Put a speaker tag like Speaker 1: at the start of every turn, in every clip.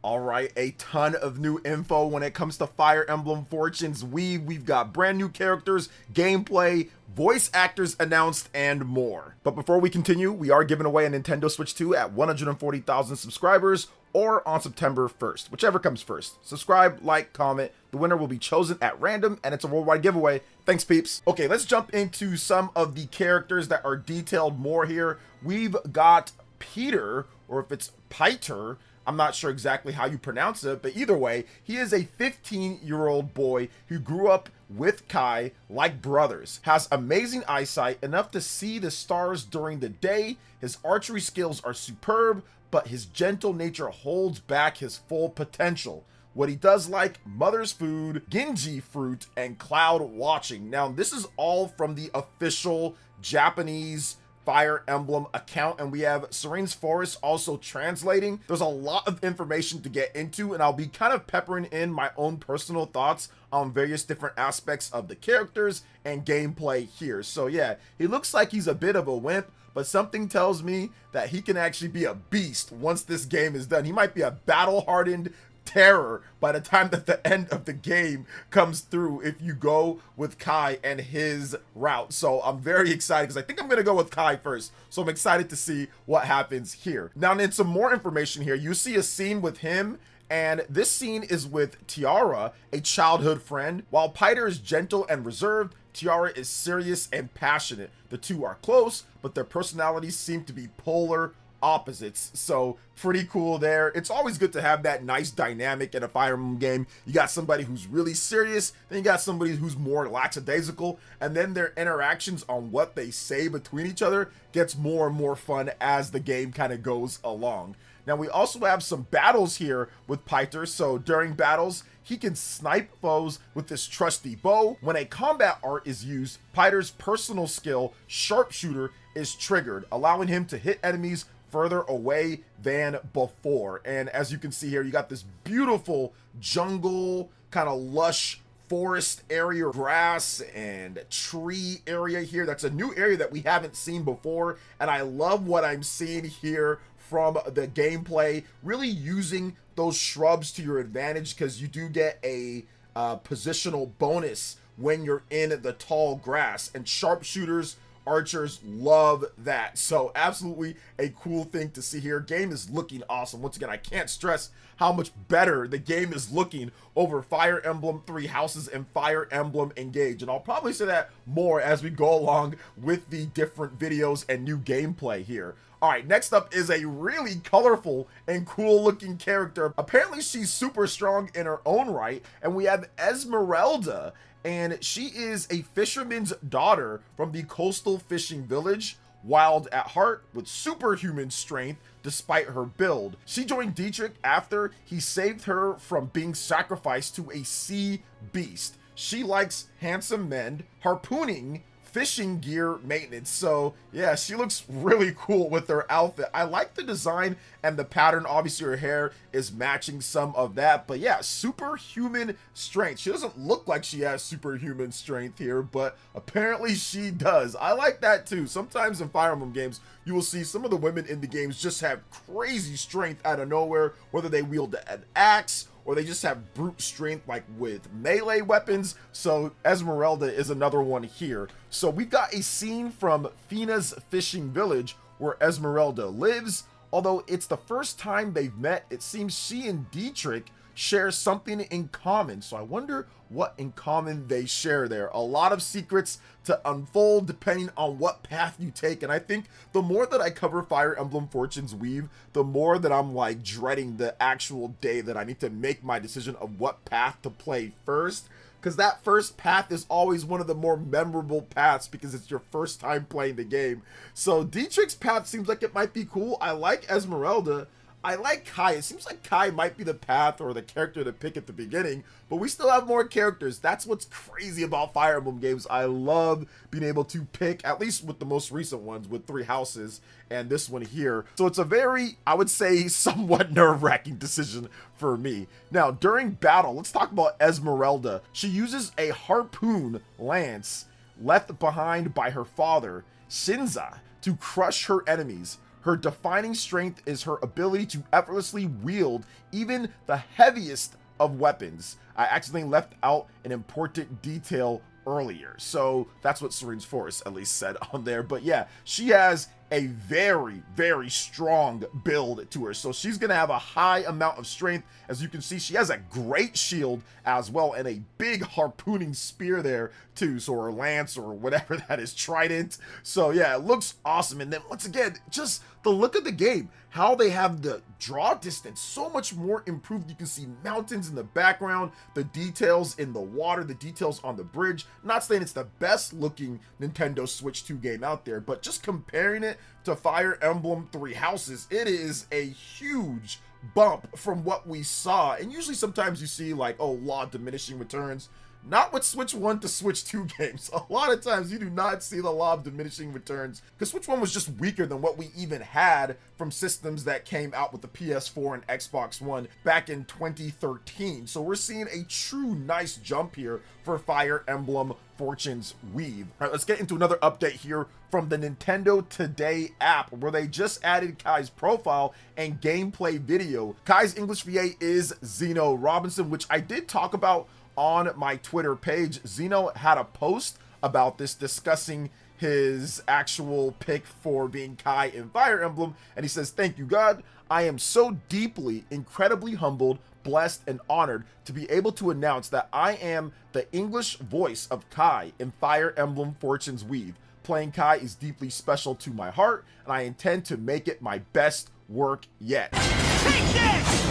Speaker 1: All right, a ton of new info when it comes to Fire Emblem Fortunes Weave. We've got brand new characters, gameplay, voice actors announced, and more. But before we continue, we are giving away a Nintendo Switch 2 at 140,000 subscribers or on September 1st, whichever comes first. Subscribe, like, comment. The winner will be chosen at random, and it's a worldwide giveaway. Thanks, peeps. Okay, let's jump into some of the characters that are detailed more here. We've got Peter, or if it's Pieter, I'm not sure exactly how you pronounce it, but either way, he is a 15-year-old boy who grew up with Cai like brothers, has amazing eyesight, enough to see the stars during the day. His archery skills are superb, but his gentle nature holds back his full potential. What he does like: mother's food, Genji fruit, and cloud watching. Now, this is all from the official Japanese Fire Emblem account, and we have Serene's Forest also translating. There's a lot of information to get into, and I'll be kind of peppering in my own personal thoughts on various different aspects of the characters and gameplay here. So yeah, he looks like he's a bit of a wimp, but something tells me that he can actually be a beast once this game is done. He might be a battle-hardened terror by the time that the end of the game comes through if you go with Cai and his route. So I'm very excited because I think I'm going to go with Cai first. So I'm excited to see what happens here. Now, in some more information here, you see a scene with him, and this scene is with Tiara, a childhood friend. While Pieter is gentle and reserved, Tiara is serious and passionate. The two are close, but their personalities seem to be polar opposites. So pretty cool there. It's always good to have that nice dynamic in a Fire Emblem game. You got somebody who's really serious, then you got somebody who's more lackadaisical, and then their interactions on what they say between each other gets more and more fun as the game kind of goes along. Now, we also have some battles here with Pieter. So during battles, he can snipe foes with this trusty bow. When a combat art is used, Pieter's personal skill, Sharpshooter, is triggered, allowing him to hit enemies further away than before. And as you can see here, you got this beautiful jungle, kind of lush forest area, grass and tree area here. That's a new area that we haven't seen before, and I love what I'm seeing here from the gameplay, really using those shrubs to your advantage, because you do get a positional bonus when you're in the tall grass, and sharpshooters, archers love that. So absolutely a cool thing to see here. Game is looking awesome. Once again, I can't stress how much better the game is looking over Fire Emblem Three Houses and Fire Emblem Engage, and I'll probably say that more as we go along with the different videos and new gameplay here. All right, next up is a really colorful and cool looking character. Apparently she's super strong in her own right, and we have Esmeralda, and she is a fisherman's daughter from the coastal fishing village, wild at heart with superhuman strength despite her build. She joined Dietrich after he saved her from being sacrificed to a sea beast. She likes handsome men, harpooning, fishing gear maintenance. So yeah, she looks really cool with her outfit. I like the design and the pattern. Obviously her hair is matching some of that, but yeah, superhuman strength. She doesn't look like she has superhuman strength here, but apparently she does. I like that too. Sometimes in Fire Emblem games, you will see some of the women in the games just have crazy strength out of nowhere, whether they wield an axe or they just have brute strength like with melee weapons. So Esmeralda is another one here. So we've got a scene from Fina's fishing village where Esmeralda lives. Although it's the first time they've met, it seems she and Dietrich share something in common. So I wonder what in common they share there. A lot of secrets to unfold depending on what path you take. And I think the more that I cover Fire Emblem Fortunes Weave, the more that I'm like dreading the actual day that I need to make my decision of what path to play first. Because that first path is always one of the more memorable paths because it's your first time playing the game. So Dietrich's path seems like it might be cool. I like Esmeralda. I like Cai. It seems like Cai might be the path or the character to pick at the beginning, but we still have more characters. That's what's crazy about Fire Emblem games. I love being able to pick, at least with the most recent ones, with Three Houses and this one here. So it's a very, I would say, somewhat nerve-wracking decision for me. Now, during battle, let's talk about Esmeralda. She uses a harpoon lance left behind by her father, Shinza, to crush her enemies. Her defining strength is her ability to effortlessly wield even the heaviest of weapons. I accidentally left out an important detail earlier, so that's what Serene's Force at least said on there. But yeah, she has a very strong build to her, so she's gonna have a high amount of strength. As you can see, she has a great shield as well, and a big harpooning spear there too, so her lance or whatever that is, trident. So yeah, it looks awesome. And then once again, just the look of the game, how they have the draw distance so much more improved. You can see mountains in the background, the details in the water, the details on the bridge. Not saying it's the best looking Nintendo Switch 2 game out there, but just comparing it to Fire Emblem Three Houses, it is a huge bump from what we saw. And usually sometimes you see like, oh, law of diminishing returns. Not with Switch 1 to Switch 2 games. A lot of times you do not see the law of diminishing returns, because Switch 1 was just weaker than what we even had from systems that came out with the PS4 and Xbox One back in 2013. So we're seeing a true nice jump here for Fire Emblem Fortune's Weave. All right, let's get into another update here from the Nintendo Today app, where they just added Kai's profile and gameplay video. Kai's English VA is Zeno Robinson, which I did talk about on my Twitter page. Zeno had a post about this discussing his actual pick for being Kai in Fire Emblem, and he says, "Thank you, God. I am so deeply, incredibly humbled, blessed, and honored to be able to announce that I am the English voice of Kai in Fire Emblem Fortune's Weave. Playing Kai is deeply special to my heart, and I intend to make it my best work yet."
Speaker 2: Take this!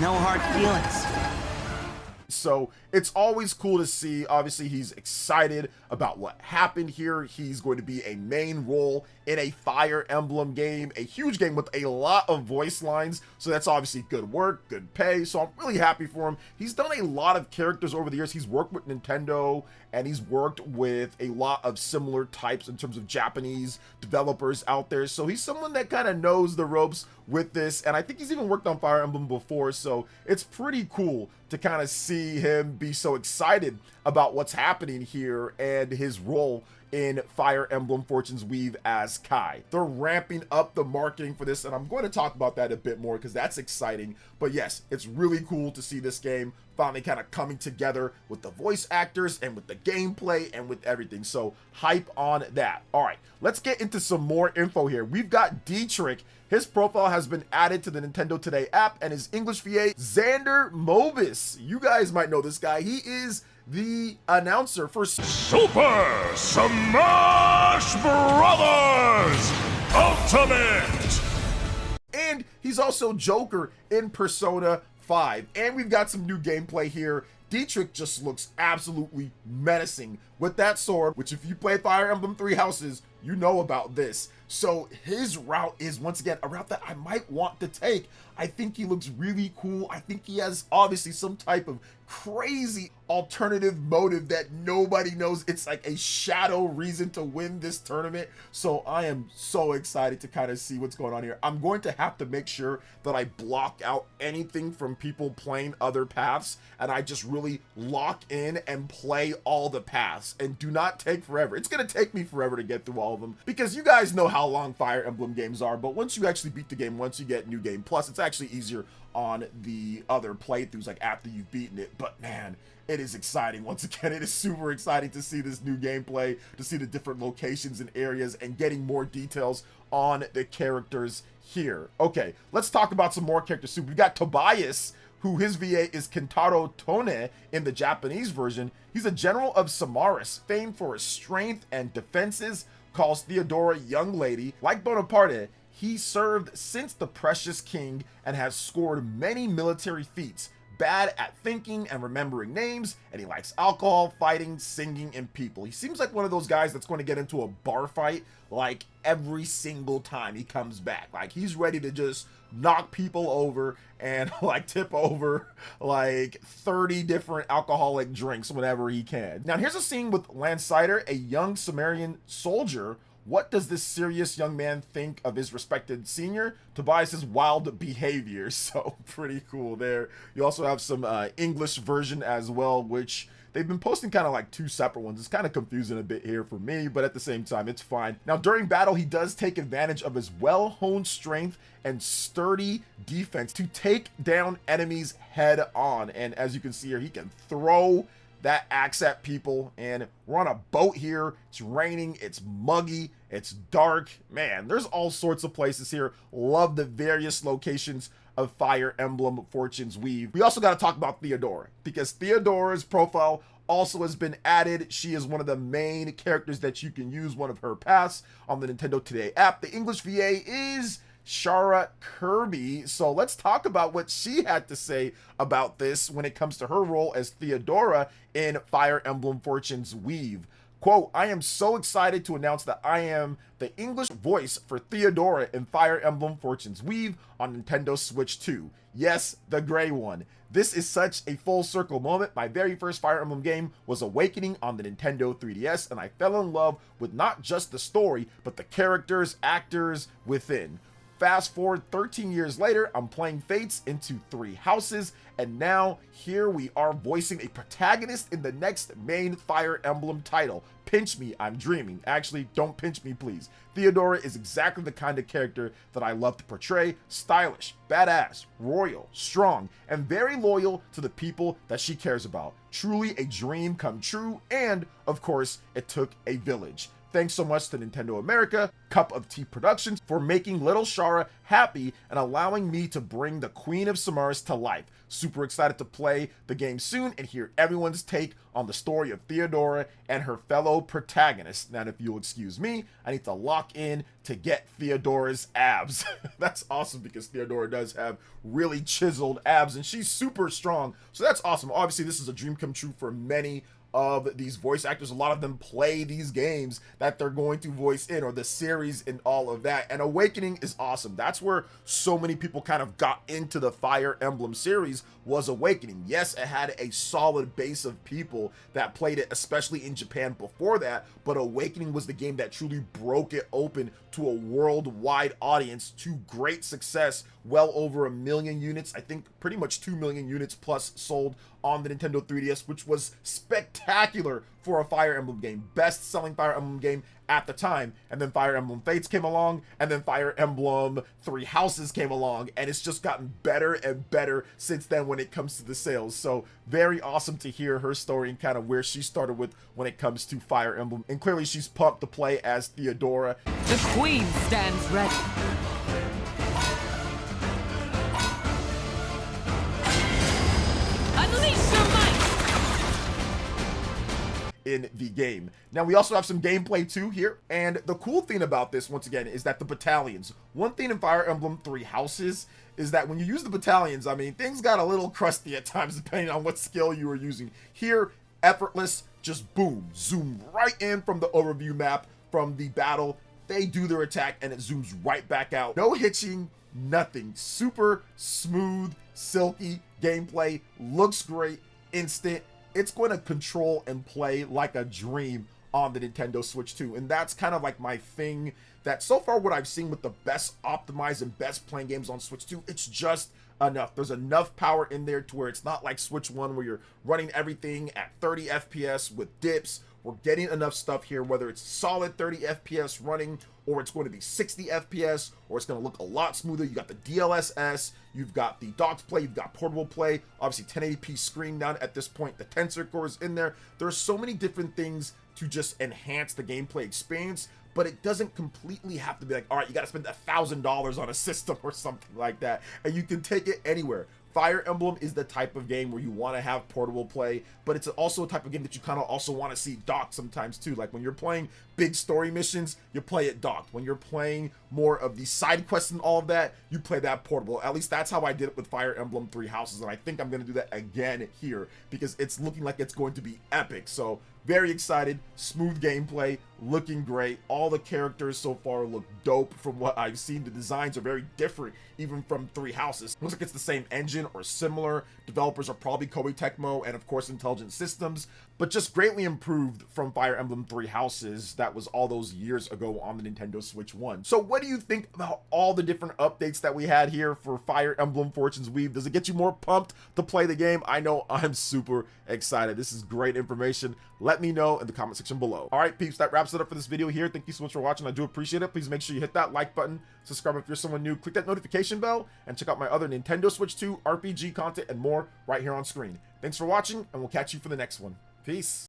Speaker 2: No hard feelings.
Speaker 1: So it's always cool to see. Obviously, he's excited about what happened here. He's going to be a main role in a Fire Emblem game, a huge game with a lot of voice lines. So that's obviously good work, good pay. So I'm really happy for him. He's done a lot of characters over the years. He's worked with Nintendo, and he's worked with a lot of similar types in terms of Japanese developers out there. So he's someone that kind of knows the ropes with this, and I think he's even worked on Fire Emblem before. So it's pretty cool to kind of see him be so excited about what's happening here and his role in Fire Emblem Fortune's Weave as Kai. They're ramping up the marketing for this, and I'm going to talk about that a bit more because that's exciting. But yes, it's really cool to see this game finally kind of coming together with the voice actors and with the gameplay and with everything. So hype on that. All right, let's get into some more info here. We've got Dietrich. His profile has been added to the Nintendo Today app, and his English VA, Xander Mobus. You guys might know this guy. He is the announcer for
Speaker 3: Super Smash Brothers Ultimate!
Speaker 1: And he's also Joker in Persona 5. And we've got some new gameplay here. Dietrich just looks absolutely menacing with that sword, which if you play Fire Emblem Three Houses, you know about this. So his route is, once again, a route that I might want to take. I think he looks really cool. I think he has obviously some type of crazy alternative motive that nobody knows. It's like a shadow reason to win this tournament. So I am so excited to kind of see what's going on here. I'm going to have to make sure that I block out anything from people playing other paths, and I just really lock in and play all the paths and do not take forever. It's going to take me forever to get through all of them, because you guys know how long Fire Emblem games are, but once you actually beat the game, once you get New Game Plus, it's actually easier on the other playthroughs, like after you've beaten it. But man, it is exciting. Once again, it is super exciting to see this new gameplay, to see the different locations and areas, and getting more details on the characters here. Okay, let's talk about some more characters too. We've got Tobias, who his VA is Kentaro Tone in the Japanese version. He's a general of Samaras, famed for his strength and defenses, calls Theodora young lady. Like Bonaparte, he served since the Precious King and has scored many military feats. Bad at thinking and remembering names, and he likes alcohol, fighting, singing, and people. He seems like one of those guys that's going to get into a bar fight like every single time he comes back. Like he's ready to just knock people over and like tip over like 30 different alcoholic drinks whenever he can. Now here's a scene with Landsider, a young Sumerian soldier. What does this serious young man think of his respected senior? Tobias's wild behavior. So pretty cool there. You also have some English version as well, which they've been posting kind of like 2 separate ones. It's kind of confusing a bit here for me, but at the same time, it's fine. Now, during battle, he does take advantage of his well-honed strength and sturdy defense to take down enemies head on. And as you can see here, he can throw that axe at people, and we're on a boat here. It's raining, it's muggy, it's dark. Man, there's all sorts of places here. Love the various locations of Fire Emblem Fortune's Weave. We also got to talk about Theodora, because Theodora's profile also has been added. She is one of the main characters that you can use one of her paths on the Nintendo Today app. The English VA is Shara Kirby. So let's talk about what she had to say about this when it comes to her role as Theodora in Fire Emblem Fortune's Weave. Quote, "I am so excited to announce that I am the English voice for Theodora in Fire Emblem Fortune's Weave on Nintendo Switch 2. Yes, the gray one. This is such a full circle moment. My very first Fire Emblem game was Awakening on the Nintendo 3DS, and I fell in love with not just the story, but the characters, actors within. Fast forward 13 years later, I'm playing Fates into 3 Houses, and now here we are voicing a protagonist in the next main Fire Emblem title. Pinch me, I'm dreaming. Actually, don't pinch me, please. Theodora is exactly the kind of character that I love to portray. Stylish, badass, royal, strong, and very loyal to the people that she cares about. Truly a dream come true, and of course, it took a village. Thanks so much to Nintendo America, Cup of Tea Productions, for making little Shara happy and allowing me to bring the Queen of Summaris to life. Super excited to play the game soon and hear everyone's take on the story of Theodora and her fellow protagonists. Now, if you'll excuse me, I need to lock in to get Theodora's abs." That's awesome, because Theodora does have really chiseled abs and she's super strong. So that's awesome. Obviously, this is a dream come true for many of these voice actors. A lot of them play these games that they're going to voice in, or the series and all of that. And Awakening is awesome. That's where so many people kind of got into the Fire Emblem series, was Awakening. Yes, it had a solid base of people that played it, especially in Japan before that, but Awakening was the game that truly broke it open to a worldwide audience, to great success. Well over 1 million units, I think pretty much 2 million units plus sold on the Nintendo 3DS, which was spectacular for a Fire Emblem game. Best selling Fire Emblem game at the time. And then Fire Emblem Fates came along, and then Fire Emblem 3 Houses came along, and it's just gotten better and better since then when it comes to the sales. So very awesome to hear her story and kind of where she started with when it comes to Fire Emblem. And clearly she's pumped to play as Theodora.
Speaker 4: The Queen stands ready. Unleash your might!
Speaker 1: In the game. Now, we also have some gameplay too here, and the cool thing about this, once again, is that the battalions. One thing in Fire Emblem 3 Houses is that when you use the battalions, I mean, things got a little crusty at times depending on what skill you were using. Here, effortless, just boom, zoom right in from the overview map from the battle. They do their attack and it zooms right back out. No hitching, nothing. Super smooth, silky gameplay. Looks great, instant. It's going to control and play like a dream on the Nintendo Switch 2. And that's kind of like my thing, that so far what I've seen with the best optimized and best playing games on Switch 2, it's just enough. There's enough power in there to where it's not like Switch 1 where you're running everything at 30 FPS with dips. We're getting enough stuff here, whether it's solid 30 FPS running, or it's going to be 60 FPS, or it's going to look a lot smoother. You got the DLSS, you've got the docked play, you've got portable play, obviously 1080p screen down at this point, the tensor core is in there. There's so many different things to just enhance the gameplay experience, but it doesn't completely have to be like, all right, you got to spend $1,000 on a system or something like that, and you can take it anywhere. Fire Emblem is the type of game where you want to have portable play, but it's also a type of game that you kind of also want to see docked sometimes too. Like when you're playing big story missions, you play it docked. When you're playing more of the side quests and all of that, you play that portable. At least that's how I did it with Fire Emblem 3 Houses, and I think I'm going to do that again here because it's looking like it's going to be epic. So very excited, smooth gameplay, looking great. All the characters so far look dope from what I've seen. The designs are very different even from 3 Houses. Looks like it's the same engine or similar. Developers are probably Koei Tecmo and of course Intelligent Systems, but just greatly improved from Fire Emblem 3 Houses that was all those years ago on the Nintendo Switch 1. So what what do you think about all the different updates that we had here for Fire Emblem Fortune's Weave? Does it get you more pumped to play the game? I know I'm super excited. This is great information. Let me know in the comment section below. All right, peeps, that wraps it up for this video here. Thank you so much for watching. I do appreciate it. Please make sure you hit that like button, subscribe if you're someone new, click that notification bell, and check out my other Nintendo Switch 2 RPG content and more right here on screen. Thanks for watching, and we'll catch you for the next one. Peace.